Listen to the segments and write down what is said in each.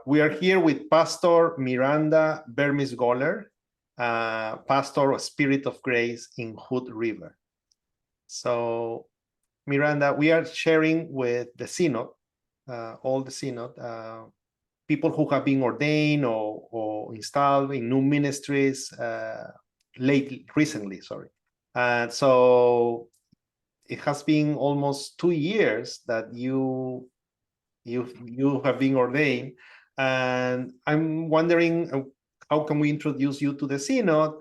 We are here with Pastor Miranda Bermes-Goller, Pastor of Spirit of Grace in Hood River. So, Miranda, we are sharing with the Synod, all the Synod, people who have been ordained or installed in new ministries recently. And so it has been almost 2 years that you have been ordained, and I'm wondering how can we introduce you to the Synod,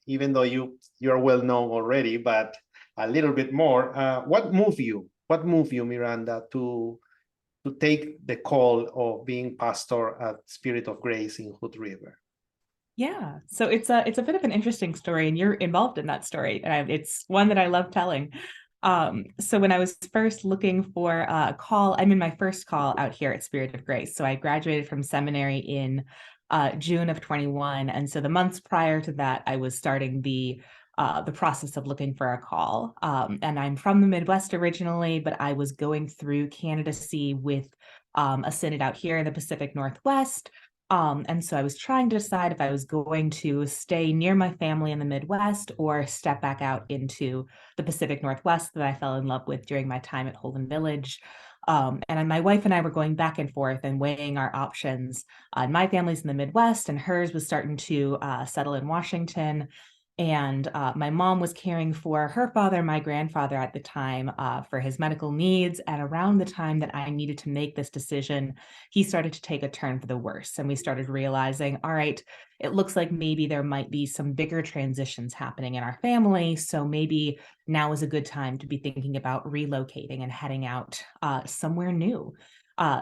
even though you are well known already, but a little bit more. What moved you, Miranda, to take the call of being pastor at Spirit of Grace in Hood River? Yeah, so it's a bit of an interesting story, and you're involved in that story, and it's one that I love telling. So when I was first looking for a call, I'm in my first call out here at Spirit of Grace. So I graduated from seminary in June of 21, and so the months prior to that, I was starting the process of looking for a call. And I'm from the Midwest originally, but I was going through candidacy with a synod out here in the Pacific Northwest. And so I was trying to decide if I was going to stay near my family in the Midwest or step back out into the Pacific Northwest that I fell in love with during my time at Holden Village. And my wife and I were going back and forth and weighing our options. My family's in the Midwest, and hers was starting to settle in Washington. And my mom was caring for her father, my grandfather at the time, for his medical needs. And around the time that I needed to make this decision, he started to take a turn for the worse. And we started realizing, all right, it looks like maybe there might be some bigger transitions happening in our family. So maybe now is a good time to be thinking about relocating and heading out somewhere new.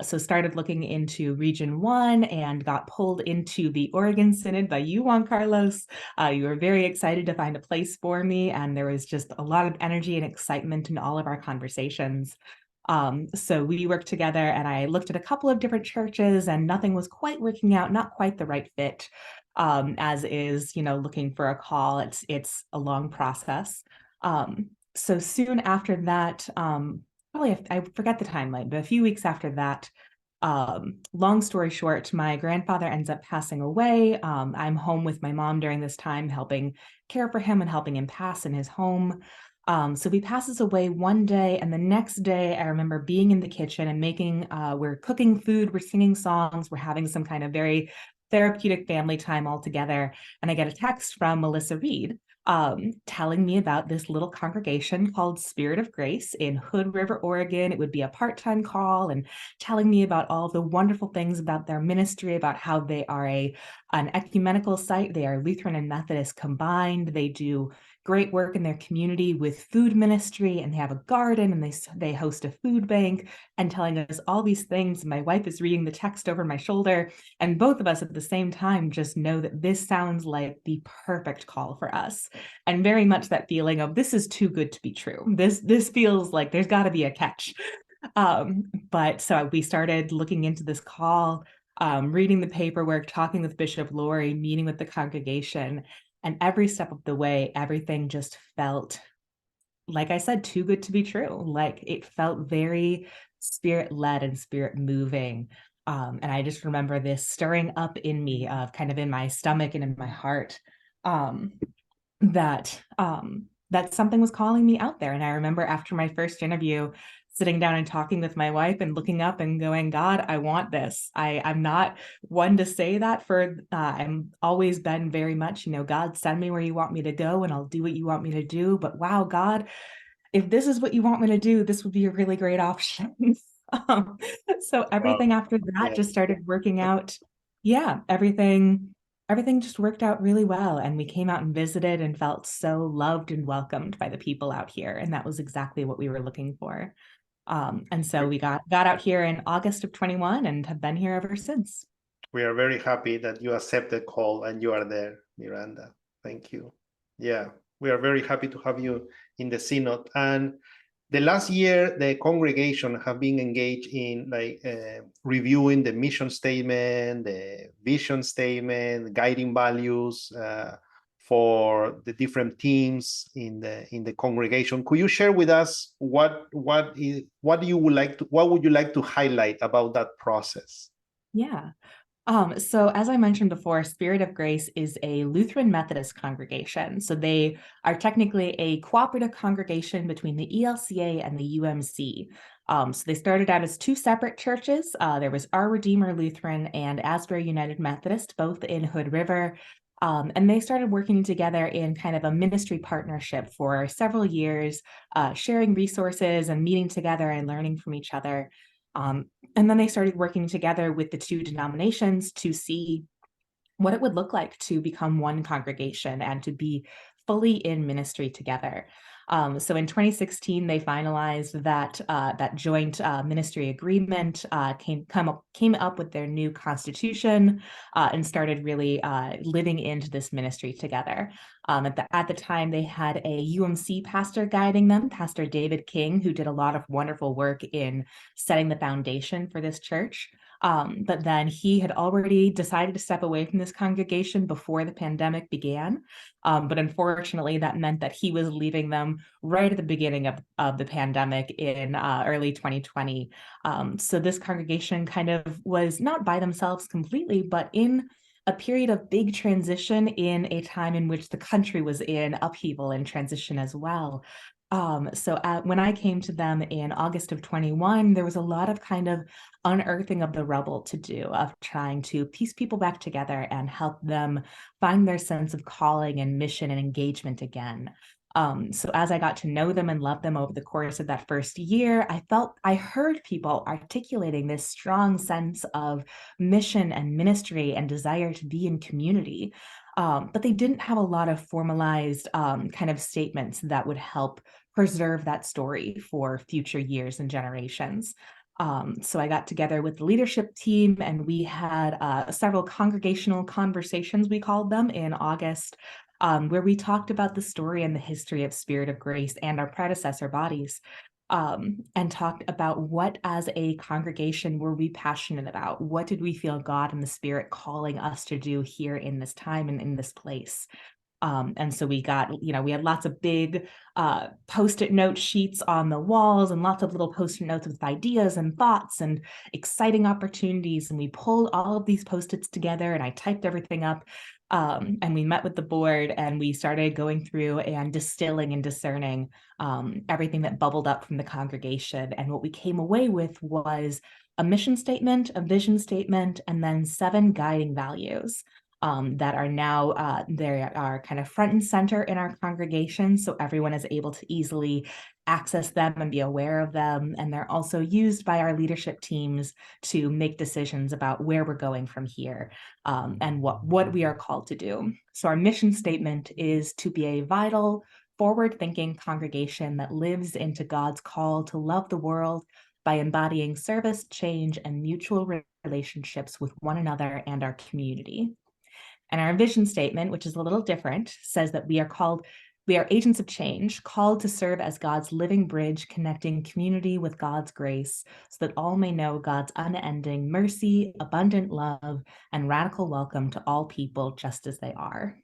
So started looking into Region 1 and got pulled into the Oregon Synod by you, Juan Carlos. You were very excited to find a place for me, and there was just a lot of energy and excitement in all of our conversations. So we worked together, and I looked at a couple of different churches, and nothing was quite working out, not quite the right fit. As is, looking for a call, it's a long process. So soon after that, probably I forget the timeline, but a few weeks after that, long story short, my grandfather ends up passing away. I'm home with my mom during this time, helping care for him and helping him pass in his home. So he passes away one day, and the next day I remember being in the kitchen and we're cooking food, we're singing songs, we're having some kind of very therapeutic family time all together. And I get a text from Melissa Reed, telling me about this little congregation called Spirit of Grace in Hood River, Oregon. It would be a part-time call, and telling me about all the wonderful things about their ministry, about how they are an ecumenical site. They are Lutheran and Methodist combined. They do great work in their community with food ministry, and they have a garden, and they host a food bank, and telling us all these things. My wife is reading the text over my shoulder, and both of us at the same time just know that this sounds like the perfect call for us, and very much that feeling of this is too good to be true. This feels like there's got to be a catch. But so we started looking into this call, reading the paperwork, talking with Bishop Laurie, meeting with the congregation, and every step of the way, everything just felt, like I said, too good to be true. Like it felt very spirit-led and spirit-moving. And I just remember this stirring up in me, kind of in my stomach and in my heart, that something was calling me out there. And I remember after my first interview, sitting down and talking with my wife and looking up and going, God, I want this. I'm not one to say that I'm always been very much, God, send me where you want me to go and I'll do what you want me to do. But wow, God, if this is what you want me to do, this would be a really great option. So everything after that just started working out. Yeah, everything just worked out really well. And we came out and visited and felt so loved and welcomed by the people out here. And that was exactly what we were looking for. And so we got out here in August of 21 and have been here ever since. We are very happy that you accepted the call and you are there, Miranda. Thank you. Yeah, we are very happy to have you in the Synod. And the last year, the congregation have been engaged in reviewing the mission statement, the vision statement, guiding values for the different teams in the congregation. Could you share with us what would you like to highlight about that process? Yeah. So as I mentioned before, Spirit of Grace is a Lutheran Methodist congregation. So they are technically a cooperative congregation between the ELCA and the UMC. So they started out as two separate churches. There was Our Redeemer Lutheran and Asbury United Methodist, both in Hood River. And they started working together in kind of a ministry partnership for several years, sharing resources and meeting together and learning from each other. And then they started working together with the two denominations to see what it would look like to become one congregation and to be fully in ministry together. So in 2016, they finalized that joint ministry agreement, came up with their new constitution, and started really living into this ministry together. At the time, they had a UMC pastor guiding them, Pastor David King, who did a lot of wonderful work in setting the foundation for this church. But then he had already decided to step away from this congregation before the pandemic began. But unfortunately, that meant that he was leaving them right at the beginning of the pandemic in early 2020. So this congregation kind of was not by themselves completely, but in a period of big transition in a time in which the country was in upheaval and transition as well. When I came to them in August of 21, there was a lot of kind of unearthing of the rubble to do, of trying to piece people back together and help them find their sense of calling and mission and engagement again. So as I got to know them and love them over the course of that first year, I heard people articulating this strong sense of mission and ministry and desire to be in community. But they didn't have a lot of formalized kind of statements that would help preserve that story for future years and generations. So I got together with the leadership team and we had several congregational conversations, we called them, in August, where we talked about the story and the history of Spirit of Grace and our predecessor bodies, and talked about what as a congregation were we passionate about? What did we feel God and the Spirit calling us to do here in this time and in this place? And so we had lots of big post-it note sheets on the walls and lots of little post-it notes with ideas and thoughts and exciting opportunities. And we pulled all of these post-its together and I typed everything up. And we met with the board and we started going through and distilling and discerning everything that bubbled up from the congregation. And what we came away with was a mission statement, a vision statement, and then 7 guiding values. That are now, they are kind of front and center in our congregation, so everyone is able to easily access them and be aware of them. And they're also used by our leadership teams to make decisions about where we're going from here, and what we are called to do. So our mission statement is to be a vital, forward-thinking congregation that lives into God's call to love the world by embodying service, change, and mutual relationships with one another and our community. And our vision statement, which is a little different, says that we are agents of change, called to serve as God's living bridge, connecting community with God's grace, so that all may know God's unending mercy, abundant love, and radical welcome to all people just as they are.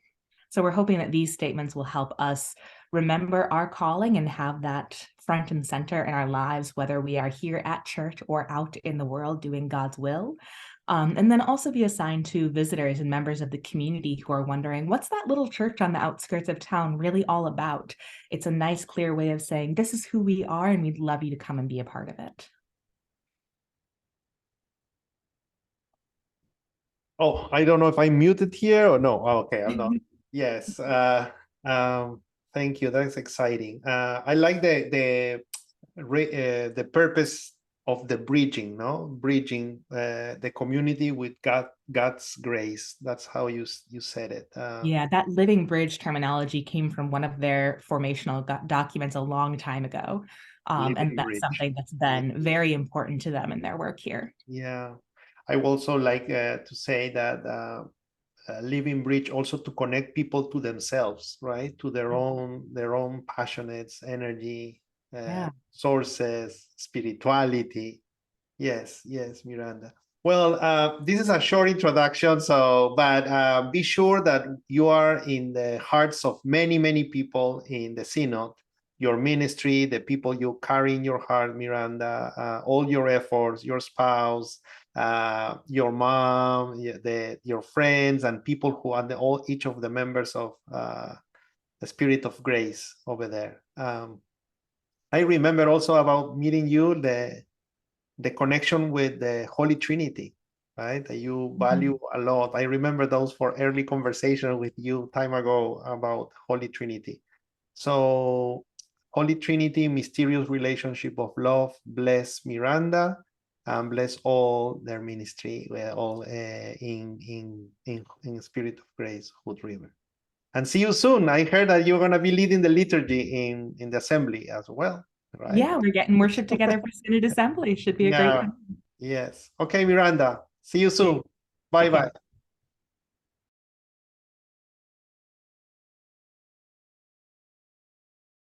So we're hoping that these statements will help us remember our calling and have that front and center in our lives, whether we are here at church or out in the world doing God's will. And then also be assigned to visitors and members of the community who are wondering, what's that little church on the outskirts of town really all about? It's a nice, clear way of saying, this is who we are, and we'd love you to come and be a part of it. Oh, I don't know if I'm muted here or no. Oh, okay, I'm not. Yes. Thank you. That's exciting. I like the purpose of the bridging, no? Bridging the community with God's grace. That's how you said it. Yeah, that living bridge terminology came from one of their formational documents a long time ago. And that's bridge. something that's been very important to them in their work here. Yeah. I also like to say that living bridge also to connect people to themselves, right? To their own passionates, energy, sources, spirituality. Yes, Miranda. Well, this is a short introduction, but be sure that you are in the hearts of many people in the synod. your ministry, the people you carry in your heart, Miranda, all your efforts, your spouse, your mom, your friends, and people who are each of the members of the Spirit of Grace over there. I remember also about meeting you, the connection with the Holy Trinity, right? That you value a lot. I remember those for early conversation with you time ago about Holy Trinity. So Holy Trinity, mysterious relationship of love, bless Miranda and bless all their ministry, all in Spirit of Grace, Hood River. And see you soon. I heard that you're going to be leading the liturgy in the assembly as well, right? Yeah, we're getting worship together for Synod Assembly. Should be a great time. Yes. Okay, Miranda. See you soon. Okay. Bye-bye.